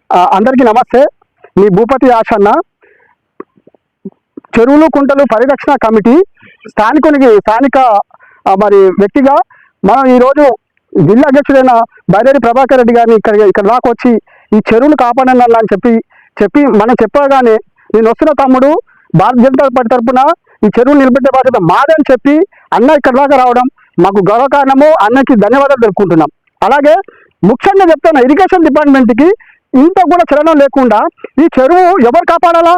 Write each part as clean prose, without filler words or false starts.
అందరికీ నమస్తే. మీ భూపతి ఆశన్న, చెరువులు కుంటలు పరిరక్షణ కమిటీ స్థానిక మరి వ్యక్తిగా మనం ఈరోజు జిల్లా అధ్యక్షుడైన బైరేడి ప్రభాకర్ రెడ్డి గారిని ఇక్కడ దాకా వచ్చి ఈ చెరువులు కాపాడండి అని చెప్పి మనం చెప్పగానే నేను వస్తున్న తమ్ముడు భారతీయ జనతా పార్టీ తరఫున ఈ చెరువులు నిలబెట్టే బాధ్యత మాదని చెప్పి అన్న ఇక్కడ దాకా రావడం మాకు గౌరవకారణము. అన్నకి ధన్యవాదాలు తెలుపుకుంటున్నాం. అలాగే ముఖ్యంగా చెప్తున్నా, ఇరిగేషన్ డిపార్ట్మెంట్కి ఇంత కూడా చలనం లేకుండా ఈ చెరువు ఎవరు కాపాడాలా,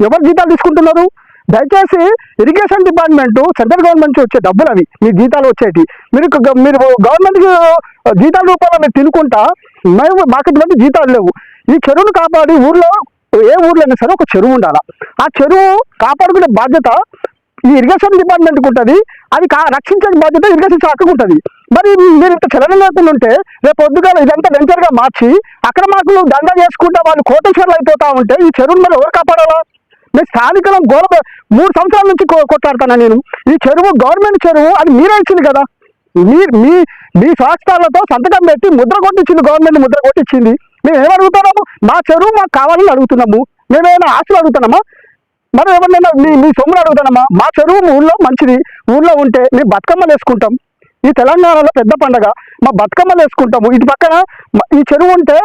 ఎవరు జీతాలు తీసుకుంటున్నారు? దయచేసి ఇరిగేషన్ డిపార్ట్మెంట్ సెంట్రల్ గవర్నమెంట్ వచ్చే డబ్బులు అవి మీ జీతాలు వచ్చేటి. మీరు గవర్నమెంట్కి జీతాల రూపంలో మీరు తినుకుంటా మాకు ఇటువంటి జీతాలు లేవు. ఈ చెరువును కాపాడి ఏ ఊర్లో అయినా సరే ఒక చెరువు ఉండాలా. ఆ చెరువు కాపాడుకునే బాధ్యత ఈ ఇరిగేషన్ డిపార్ట్మెంట్కి ఉంటుంది. అది రక్షించే బాధ్యత ఇరిగేషన్ శాఖకు ఉంటుంది. మరి మీరు ఇంత చలనం లేకుండా ఉంటే రేపు పొద్దుగా ఇదంతా వెంచర్గా మార్చి అక్రమార్కులు దందా చేసుకుంటే వాళ్ళు కోటేశ్వర్లు అయిపోతా ఉంటే ఈ చెరువును మరి ఎవరు కాపాడాలా? నేను స్థానికులను 3 సంవత్సరాల నుంచి కొట్లాడుతాను. నేను ఈ చెరువు గవర్నమెంట్ చెరువు అది మీరే ఇచ్చింది కదా. మీ శాస్త్రాలతో సంతకం పెట్టి ముద్ర కొట్టించింది, గవర్నమెంట్ ముద్ర కొట్టించింది. మేము ఏమడుగుతున్నాము? మా చెరువు మాకు కావాలని అడుగుతున్నాము. మేమేమైనా ఆశలు అడుగుతున్నామా? మరి ఎవరినైనా మీ సొమ్ములు అడుగుతున్నామా? మా చెరువు ఊళ్ళో మంచిది, ఊళ్ళో ఉంటే మేము బతుకమ్మలు వేసుకుంటాం. ఈ తెలంగాణలో పెద్ద పండగ, మా బతుకమ్మలు వేసుకుంటాము. ఇటు పక్కన ఈ చెరువు ఉంటే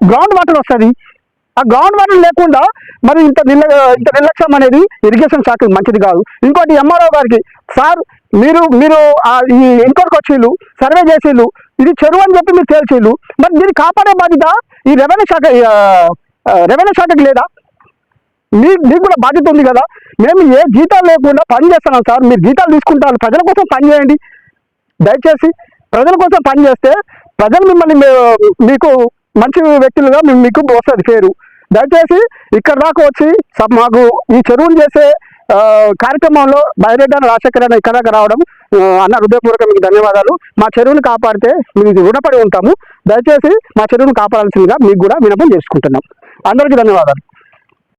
గ్రౌండ్ వాటర్ వస్తుంది. ఆ గ్రౌండ్ వాటర్ లేకుండా మరి ఇంత నిర్లక్ష్యం అనేది ఇరిగేషన్ శాఖ మంచిది కాదు. ఇంకోటి ఎంఆర్ఓ గారికి, సార్ మీరు ఈ ఎంక్వైరీకి వచ్చిళ్ళు, సర్వే చేసిళ్ళు, ఇది చెరువు అని చెప్పి మీరు తేల్చిళ్ళు, మరి దీన్ని కాపాడే బాధ్యత ఈ రెవెన్యూ శాఖకి లేదా? మీకు కూడా బాధ్యత ఉంది కదా. మేము ఏ జీతాలు లేకుండా పని చేస్తున్నాం సార్. మీరు జీతాలు తీసుకుంటారు, ప్రజల కోసం పని చేయండి. దయచేసి ప్రజల కోసం పని చేస్తే ప్రజలు మిమ్మల్ని మీకు మంచి వ్యక్తులుగా మీకు వస్తుంది పేరు. దయచేసి ఇక్కడ దాకా వచ్చి మాకు ఈ చెరువులు చేసే కార్యక్రమంలో బైరెడ్డి రాజశేఖర రెడ్డి ఇక్కడ దాకా రావడం అన్న హృదయపూర్వక మీకు ధన్యవాదాలు. మా చెరువును కాపాడితే మీకు రుణపడి ఉంటాము. దయచేసి మా చెరువును కాపాడాల్సిందిగా మీకు కూడా విన్నపం చేసుకుంటున్నాం. అందరికీ ధన్యవాదాలు.